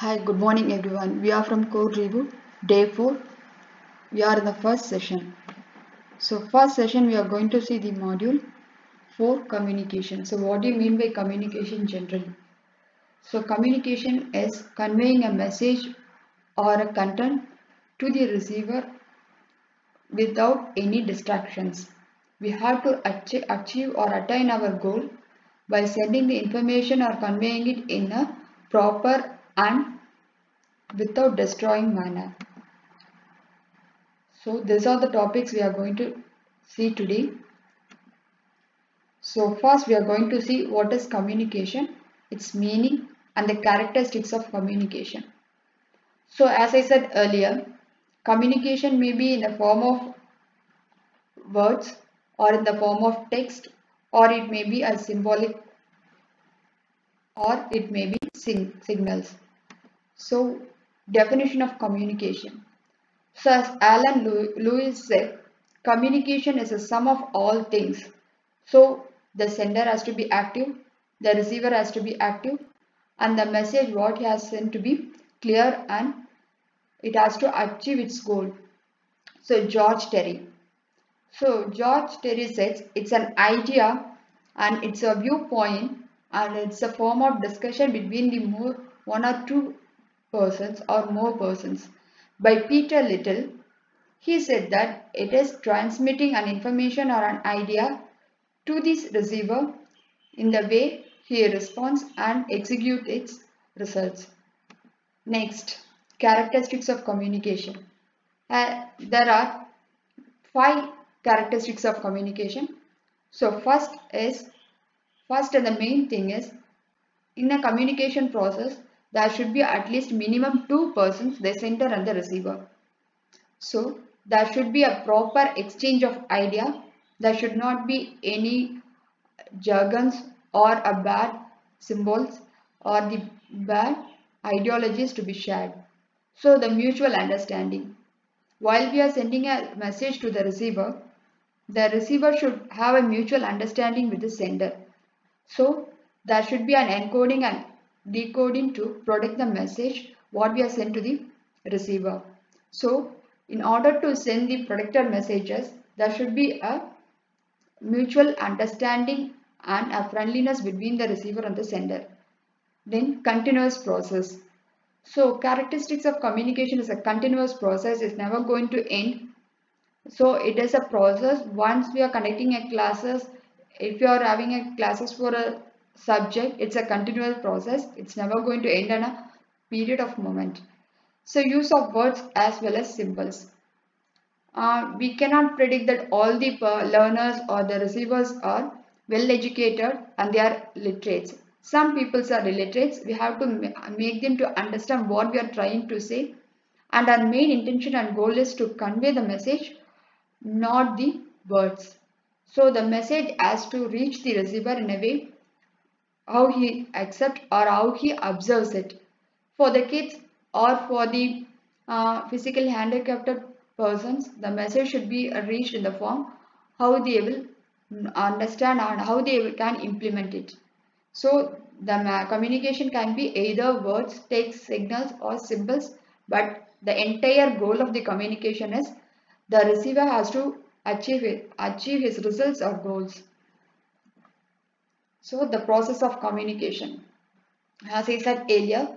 Hi, good morning everyone. We are from Code Reboot, day 4. We are in the first session. So, first session we are going to see the module for communication. So, what do you mean by communication generally? So, communication is conveying a message or a content to the receiver without any distractions. We have to achieve or attain our goal by sending the information or conveying it in a proper and without destroying manner. So these are the topics we are going to see today. So first we are going to see what is communication, its meaning and the characteristics of communication. So as I said earlier, communication may be in the form of words or in the form of text, or it may be a symbolic, or it may be signals. So definition of communication. So as Alan Lewis said, communication is a sum of all things. So the sender has to be active, the receiver has to be active, and the message what he has sent to be clear and it has to achieve its goal. So George Terry. So George Terry says it's an idea and it's a viewpoint and it's a form of discussion between the one or two persons or more persons. By Peter Little, he said that it is transmitting an information or an idea to this receiver in the way he responds and executes its results. Next, characteristics of communication. There are 5 characteristics of communication. So first and the main thing is in a communication process there should be at least minimum 2 persons, the sender and the receiver. So there should be a proper exchange of idea. There should not be any jargons or a bad symbols or the bad ideologies to be shared. So the mutual understanding. While we are sending a message to the receiver should have a mutual understanding with the sender. So there should be an encoding and decoding to protect the message what we are sent to the receiver. So in order to send the protected messages, there should be a mutual understanding and a friendliness between the receiver and the sender. Then continuous process. So characteristics of communication is a continuous process, it's never going to end. So it is a process. Once we are conducting a classes, if you are having a classes for a subject, it's a continuous process. It's never going to end in a period of moment. So use of words as well as symbols. We cannot predict that all the learners or the receivers are well educated and they are literates. Some people are illiterates. We have to make them to understand what we are trying to say, and our main intention and goal is to convey the message, not the words. So the message has to reach the receiver in a way how he accepts or how he observes it. For the kids or for the physically handicapped persons, the message should be reached in the form how they will understand and how they can implement it. So the communication can be either words, text, signals or symbols, but the entire goal of the communication is the receiver has to achieve his results or goals. So the process of communication. As I said earlier,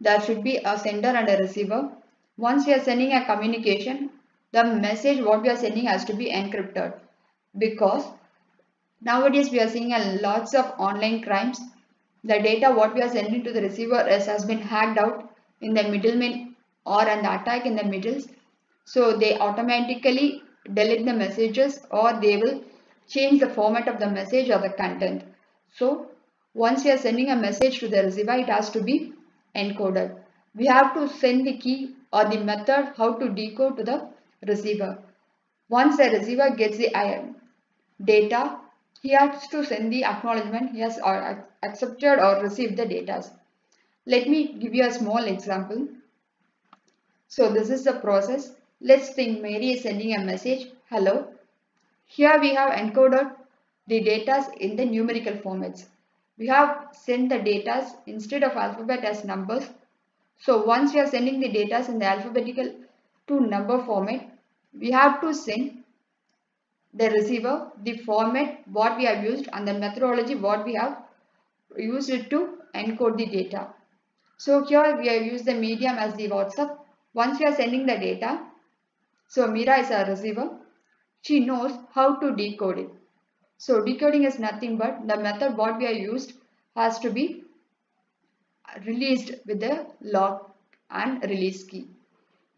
there should be a sender and a receiver. Once we are sending a communication, the message what we are sending has to be encrypted, because nowadays we are seeing a lots of online crimes. The data what we are sending to the receiver has been hacked out in the middleman or an attack in the middles. So they automatically delete the messages or they will change the format of the message or the content. So once we are sending a message to the receiver, it has to be encoded. We have to send the key or the method how to decode to the receiver. Once the receiver gets the data, he has to send the acknowledgement he has accepted or received the data. Let me give you a small example. So this is the process. Let's think Mary is sending a message, hello. Here we have encoded the data in the numerical formats. We have sent the data instead of alphabet as numbers. So once we are sending the data in the alphabetical to number format, we have to send the receiver the format what we have used and the methodology what we have used it to encode the data. So here we have used the medium as the WhatsApp. Once we are sending the data, so Mira is a receiver. She knows how to decode it. So decoding is nothing but the method what we have used has to be released with the lock and release key.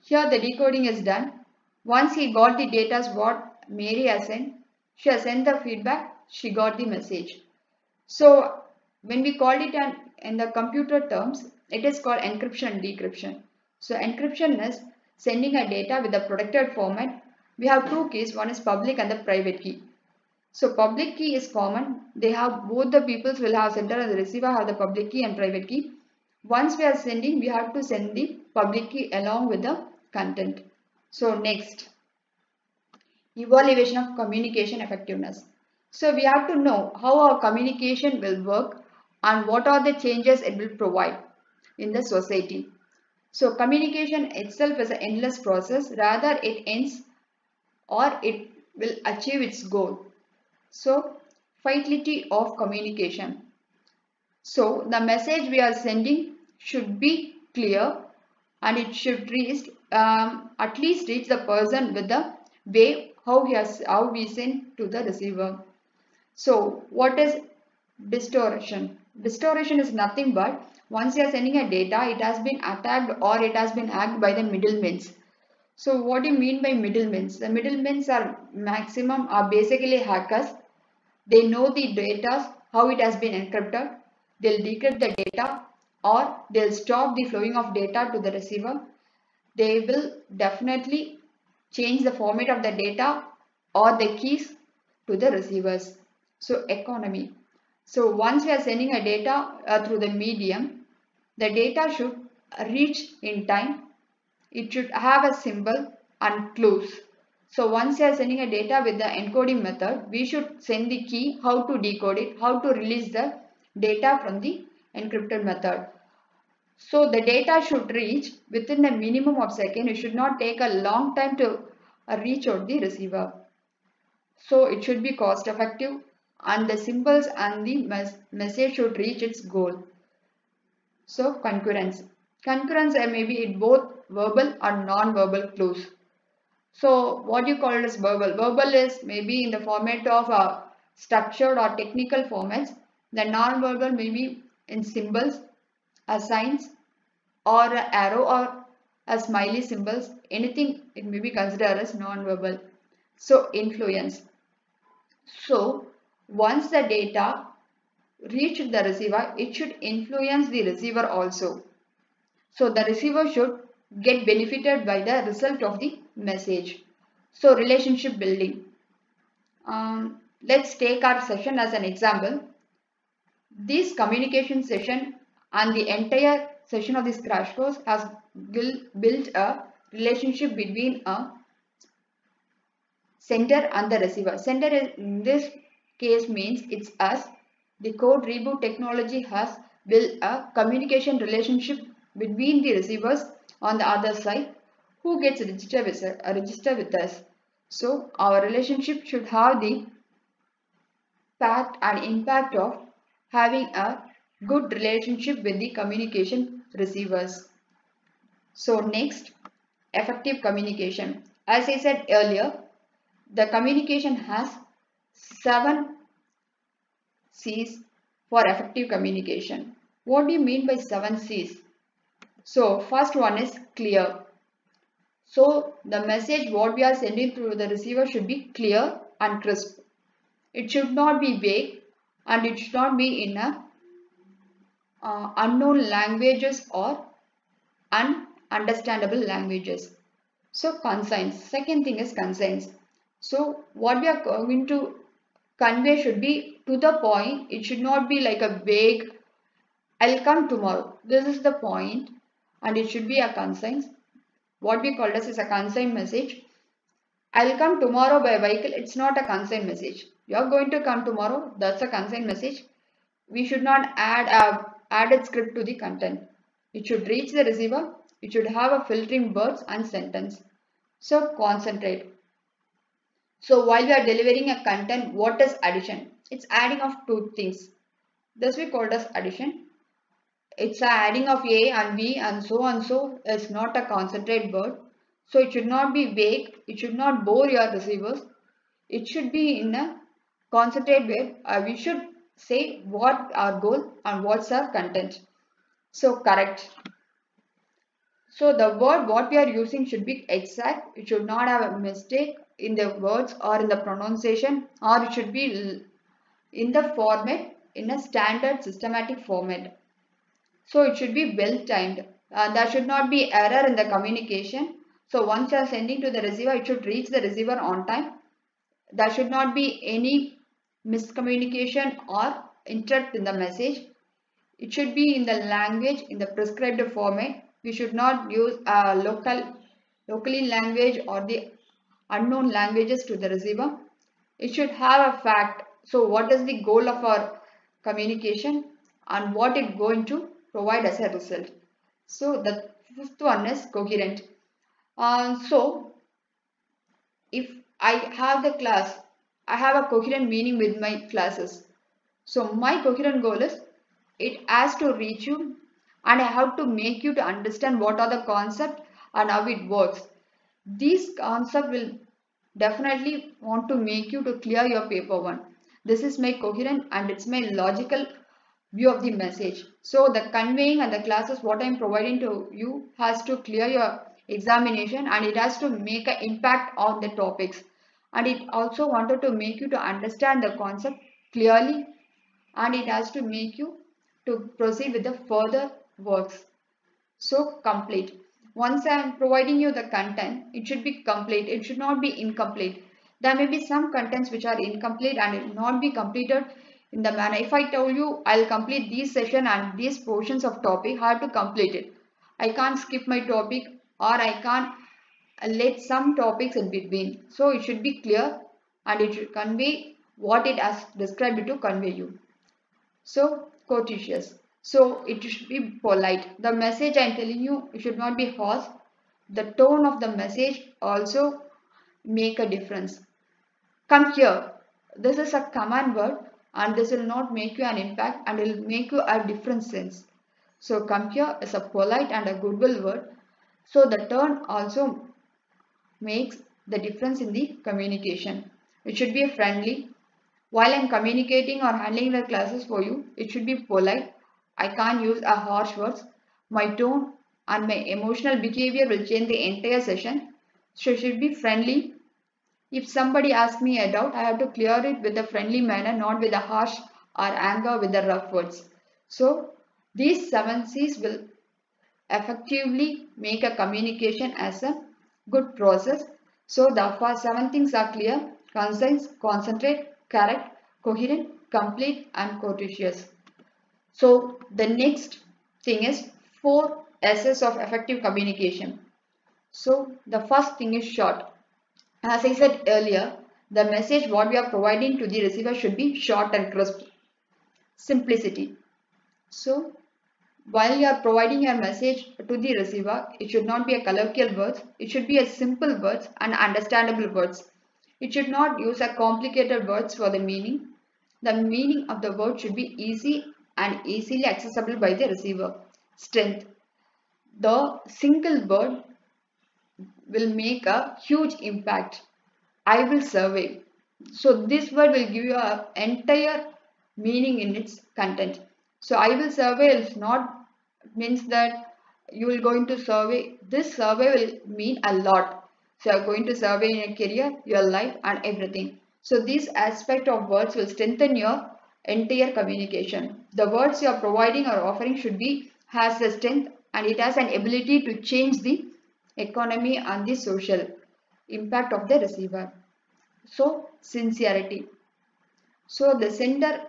Here the decoding is done. Once he got the data what Mary has sent, she has sent the feedback, she got the message. So when we called it in the computer terms, it is called encryption and decryption. So encryption is sending a data with a protected format. We have two keys, one is public and the private key. So public key is common. They have both the peoples will have sender and the receiver have the public key and private key. Once we are sending, we have to send the public key along with the content. So next, evaluation of communication effectiveness. So we have to know how our communication will work and what are the changes it will provide in the society. So communication itself is an endless process, rather it ends or it will achieve its goal. So fidelity of communication. So the message we are sending should be clear and it should reach at least reach the person with the way how we send to the receiver. So what is distortion? Distortion is nothing but once you are sending a data, it has been attacked or it has been hacked by the middlemen. So what do you mean by middlemen? The middlemen are basically hackers. They know the data, how it has been encrypted. They'll decrypt the data or they'll stop the flowing of data to the receiver. They will definitely change the format of the data or the keys to the receivers. So economy. So once we are sending a data through the medium, the data should reach in time. It should have a symbol and clues. So once you are sending a data with the encoding method, we should send the key, how to decode it, how to release the data from the encrypted method. So the data should reach within the minimum of second. It should not take a long time to reach out the receiver. So it should be cost effective and the symbols and the message should reach its goal. So concurrence. Concurrence may be it both verbal or non-verbal clues. So what you call it as verbal. Verbal is maybe in the format of structured or technical formats. The non-verbal may be in symbols, as signs or an arrow or a smiley symbols. Anything it may be considered as non-verbal. So influence. So once the data reach the receiver, it should influence the receiver also. So the receiver should get benefited by the result of the message. So relationship building. Let's take our session as an example. This communication session and the entire session of this crash course has built a relationship between a sender and the receiver. Sender in this case means it's us. The code reboot technology has built a communication relationship between the receivers on the other side who gets registered with us. So our relationship should have the fact and impact of having a good relationship with the communication receivers. So next, effective communication. As I said earlier, the communication has 7 C's for effective communication. What do you mean by 7 C's? So first one is clear. So the message what we are sending to the receiver should be clear and crisp. It should not be vague and it should not be in a unknown languages or ununderstandable languages. So conscience. Second thing is conscience. So what we are going to convey should be to the point. It should not be like a vague, I'll come tomorrow. This is the point and it should be a conscience. What we call this is a consigned message. I'll come tomorrow by vehicle. It's not a consigned message. You're going to come tomorrow. That's a consigned message. We should not add a added script to the content. It should reach the receiver. It should have a filtering words and sentence. So concentrate. So while we are delivering a content, what is addition? It's adding of two things. This we called as addition. It's a adding of A and B and so is not a concentrate word. So it should not be vague. It should not bore your receivers. It should be in a concentrate way. We should say what our goal and what's our content. So correct. So the word what we are using should be exact. It should not have a mistake in the words or in the pronunciation, or it should be in the format in a standard systematic format. So it should be well timed. There should not be error in the communication. So once you are sending to the receiver, it should reach the receiver on time. There should not be any miscommunication or interrupt in the message. It should be in the language in the prescribed format. We should not use locally language or the unknown languages to the receiver. It should have a fact. So what is the goal of our communication and what it going to provide as a result. So the fifth one is coherent. So if I have the class, I have a coherent meaning with my classes. So my coherent goal is it has to reach you and I have to make you to understand what are the concepts and how it works. These concepts will definitely want to make you to clear your paper one. This is my coherent and it's my logical view of the message. So the conveying and the classes what I am providing to you has to clear your examination and it has to make an impact on the topics. And it also wanted to make you to understand the concept clearly and it has to make you to proceed with the further works. So complete. Once I am providing you the content, it should be complete. It should not be incomplete. There may be some contents which are incomplete and it will not be completed in the manner. If I tell you I'll complete these session and these portions of topic, I have to complete it. I can't skip my topic or I can't let some topics in between. So it should be clear and it should convey what it has described to convey you. So courteous. So it should be polite. The message I am telling you should not be harsh. The tone of the message also make a difference. Come here. This is a command word and this will not make you an impact and it will make you a different sense. So come here is a polite and a goodwill word. So the tone also makes the difference in the communication. It should be friendly. While I am communicating or handling the classes for you, it should be polite. I can't use a harsh words. My tone and my emotional behavior will change the entire session. So it should be friendly. If somebody asks me a doubt, I have to clear it with a friendly manner, not with a harsh or anger with the rough words. So these 7 C's will effectively make a communication as a good process. So the first 7 things are clear, concise, concentrate, correct, coherent, complete and courteous. So the next thing is 4 S's of effective communication. So the first thing is short. As I said earlier, the message what we are providing to the receiver should be short and crisp. Simplicity. So while you are providing your message to the receiver, it should not be a colloquial words. It should be a simple words and understandable words. It should not use a complicated words for the meaning. The meaning of the word should be easy and easily accessible by the receiver. Strength. The single word will make a huge impact. I will survey. So this word will give you an entire meaning in its content. So I will survey is not means that you will going to survey. This survey will mean a lot. So you are going to survey in your career, your life and everything. So this aspect of words will strengthen your entire communication. The words you are providing or offering should be has a strength and it has an ability to change the economy and the social impact of the receiver. So sincerity. So the sender,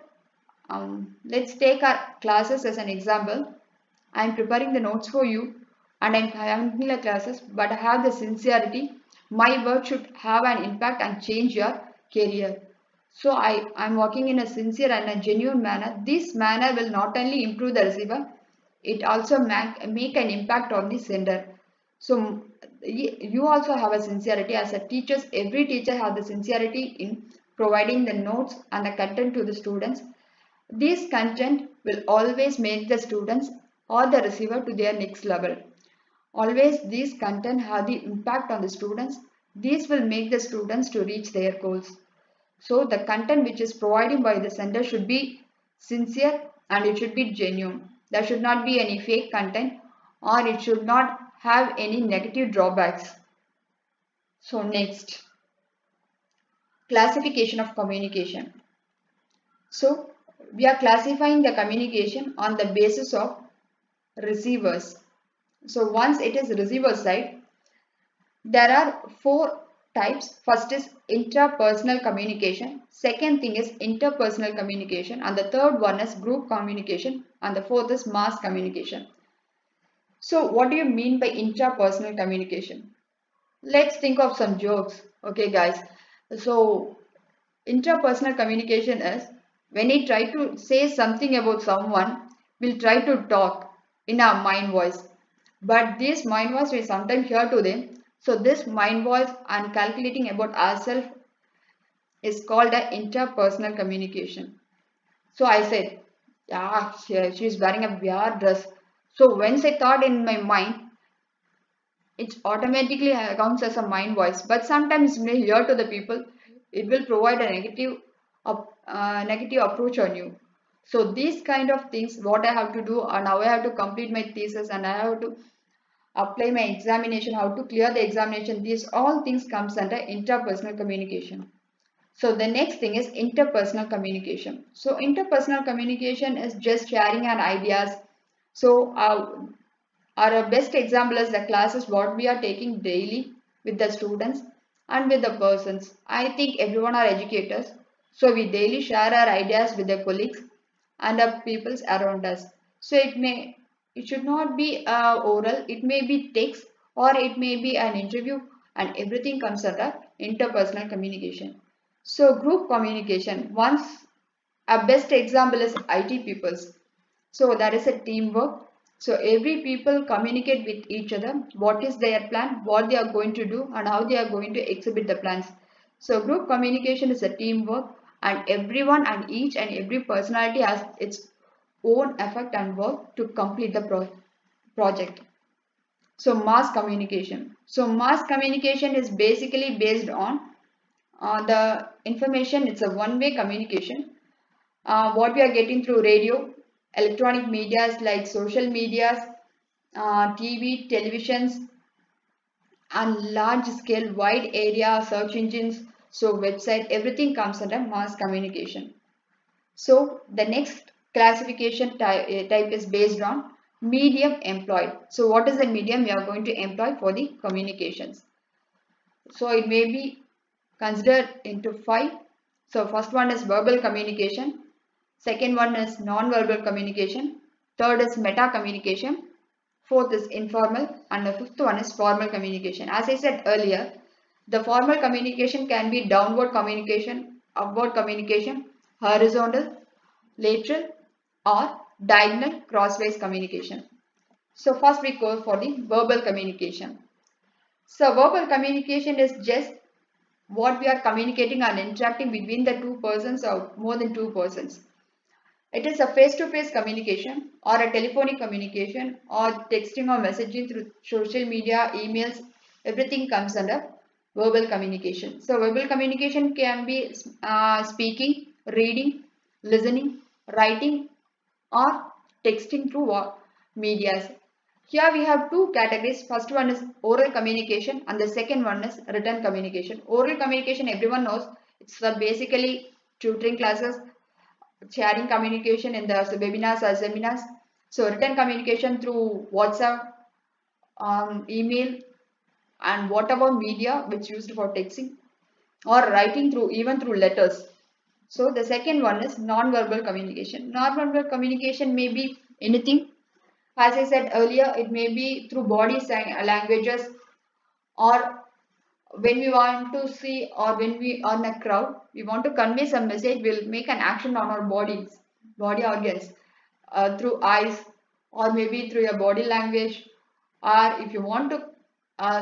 let's take our classes as an example. I am preparing the notes for you and I am having the classes, but I have the sincerity. My word should have an impact and change your career. So I am working in a sincere and a genuine manner. This manner will not only improve the receiver, it also make an impact on the sender. So you also have a sincerity as a teachers. Every teacher has the sincerity in providing the notes and the content to the students. This content will always make the students or the receiver to their next level. Always these content have the impact on the students. These will make the students to reach their goals. So the content which is provided by the sender should be sincere and it should be genuine. There should not be any fake content or it should not have any negative drawbacks. So next, classification of communication. So we are classifying the communication on the basis of receivers. So once it is receiver side, there are four types. First is intrapersonal communication. Second thing is interpersonal communication. And the third one is group communication. And the fourth is mass communication. So what do you mean by intrapersonal communication? Let's think of some jokes. Okay guys. So interpersonal communication is when we try to say something about someone, we'll try to talk in our mind voice. But this mind voice we sometimes hear to them. So this mind voice and calculating about ourselves is called a interpersonal communication. So I said, yeah, she's wearing a weird dress. So once I thought in my mind, it automatically counts as a mind voice. But sometimes may hear to the people, it will provide a negative approach on you. So these kind of things, what I have to do, and how I have to complete my thesis, and I have to apply my examination, how to clear the examination, these all things comes under interpersonal communication. So the next thing is interpersonal communication. So interpersonal communication is just sharing our ideas. So our best example is the classes what we are taking daily with the students and with the persons. I think everyone are educators. So we daily share our ideas with the colleagues and the peoples around us. So it should not be oral, it may be text or it may be an interview, and everything comes under interpersonal communication. So group communication, once a best example is IT peoples. So that is a teamwork. So every people communicate with each other, what is their plan, what they are going to do and how they are going to exhibit the plans. So group communication is a teamwork, and everyone and each and every personality has its own effect and work to complete the project. So mass communication. So mass communication is basically based on the information. It's a one-way communication. What we are getting through radio, electronic medias like social medias, TV, televisions, and large scale wide area search engines, so website, everything comes under mass communication. So the next classification type is based on medium employed. So what is the medium we are going to employ for the communications? So it may be considered into 5. So first one is verbal communication, second one is non-verbal communication, third is meta communication, fourth is informal, and the fifth one is formal communication. As I said earlier, the formal communication can be downward communication, upward communication, horizontal, lateral, or diagonal crosswise communication. So first we go for the verbal communication. So verbal communication is just what we are communicating and interacting between the two persons or more than two persons. It is a face-to-face communication or a telephonic communication or texting or messaging through social media, emails, everything comes under verbal communication. So verbal communication can be speaking, reading, listening, writing, or texting through medias. Here we have two categories. First one is oral communication and the second one is written communication. Oral communication everyone knows. It's basically tutoring classes, sharing communication in the webinars or seminars. So written communication through WhatsApp, email, and whatever media which used for texting, or writing through even through letters. So the second one is non-verbal communication. Non-verbal communication may be anything. As I said earlier, it may be through body languages, or when we want to see, or when we are in a crowd, we want to convey some message, we'll make an action on our body organs, through eyes or maybe through your body language, or if you want to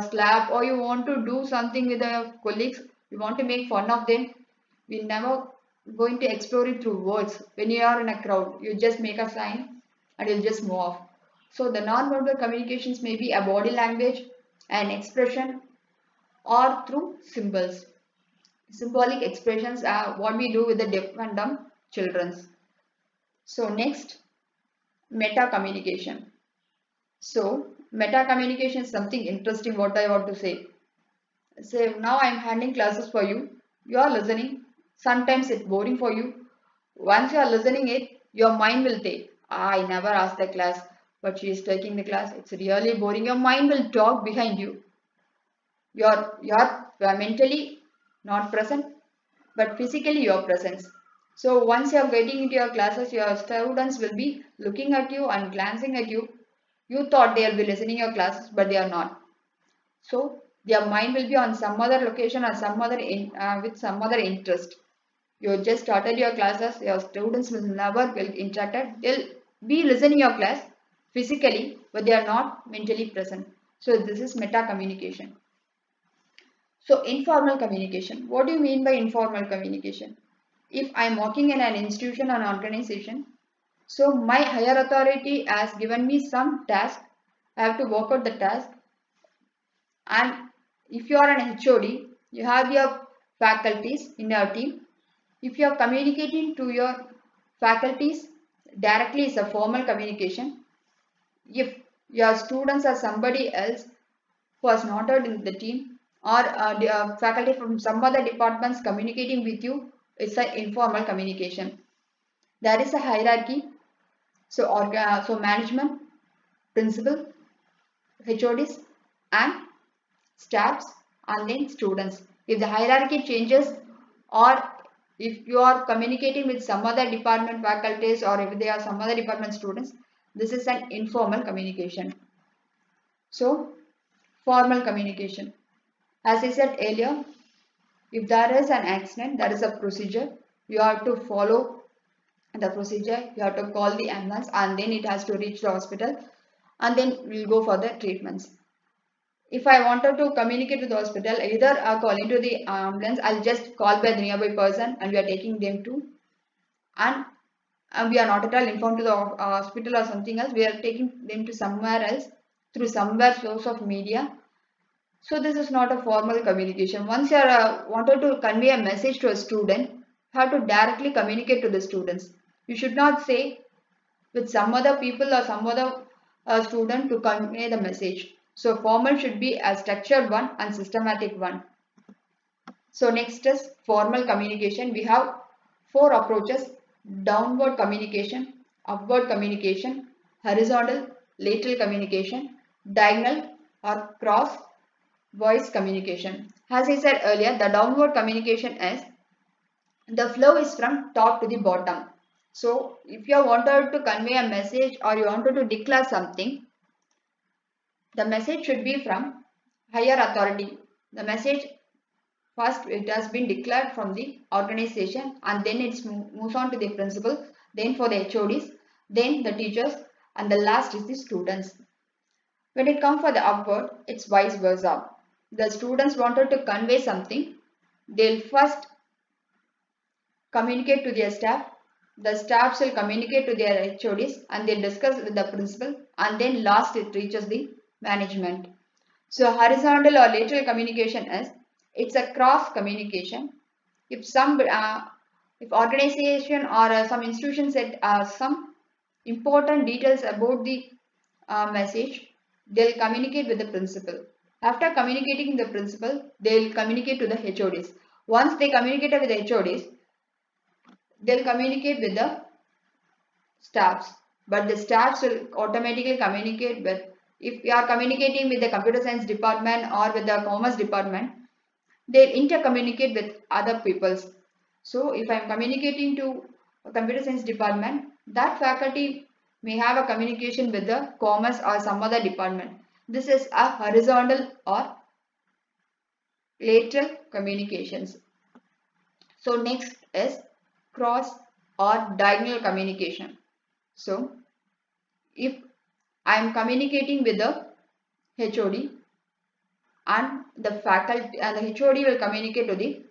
slap, or you want to do something with your colleagues, you want to make fun of them, we never going to explore it through words. When you are in a crowd, you just make a sign and you'll just move off. So the non-verbal communications may be a body language, an expression, or through symbols. Symbolic expressions are what we do with the deaf and dumb children. So next, meta communication. So meta communication is something interesting what I want to say. Say now I am handling classes for you. You are listening. Sometimes it's boring for you. Once you are listening it, your mind will take. "Ah, I never asked the class, but she is taking the class. It's really boring." Your mind will talk behind you. You're mentally not present, but physically you're present. So once you're getting into your classes, your students will be looking at you and glancing at you. You thought they'll be listening your classes, but they are not. So their mind will be on some other location or some other with some other interest. You just started your classes, your students will never will interacted. They'll be listening your class physically, but they are not mentally present. So this is meta communication. So informal communication. What do you mean by informal communication? If I am working in an institution or an organization, so my higher authority has given me some task. I have to work out the task. And if you are an HOD, you have your faculties in your team. If you are communicating to your faculties directly, is a formal communication. If your students or somebody else who is not in the team, or the faculty from some other departments communicating with you, it's an informal communication. There is a hierarchy. So management, principal, HODs, and staffs, and then students. If the hierarchy changes, or if you are communicating with some other department faculties, or if they are some other department students, this is an informal communication. So formal communication. As I said earlier, if there is an accident, there is a procedure. You have to follow the procedure. You have to call the ambulance, and then it has to reach the hospital, and then we'll go for the treatments. If I wanted to communicate with the hospital, either I call into the ambulance, I'll just call by the nearby person and we are taking them to, and we are not at all informed to the hospital or something else. We are taking them to somewhere else through somewhere source of media. So this is not a formal communication. Once you are wanted to convey a message to a student, you have to directly communicate to the students. You should not say with some other people or some other student to convey the message. So formal should be a structured one and systematic one. So next is formal communication. We have four approaches: downward communication, upward communication, horizontal, lateral communication, diagonal or cross voice communication. As I said earlier, the downward communication is the flow is from top to the bottom. So if you wanted to convey a message or you wanted to declare something, the message should be from higher authority. The message first it has been declared from the organization, and then it moves on to the principal, then for the HODs, then the teachers, and the last is the students. When it comes for the upward, it's vice versa. The students wanted to convey something, they'll first communicate to their staff, the staffs will communicate to their HODs, and they'll discuss with the principal, and then last it reaches the management. So horizontal or lateral communication is, it's a cross communication. If some if organization or some institution said some important details about the message, they'll communicate with the principal. After communicating with the principal, they'll communicate to the HODs. Once they communicate with the HODs, they'll communicate with the staffs. But the staffs will automatically communicate with, if you are communicating with the computer science department or with the commerce department, they'll intercommunicate with other peoples. So if I am communicating to a computer science department, that faculty may have a communication with the commerce or some other department. This is a horizontal or lateral communications. So next is cross or diagonal communication. So if I am communicating with the HOD and the faculty, and the HOD will communicate to the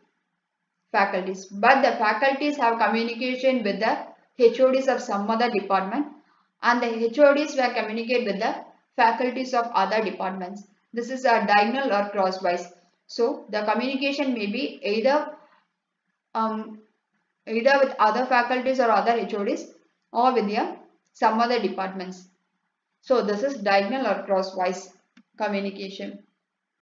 faculties. But the faculties have communication with the HODs of some other department, and the HODs will communicate with the faculties of other departments. This is a diagonal or crosswise. So the communication may be either with other faculties or other HODs, or with some other departments. So this is diagonal or crosswise communication.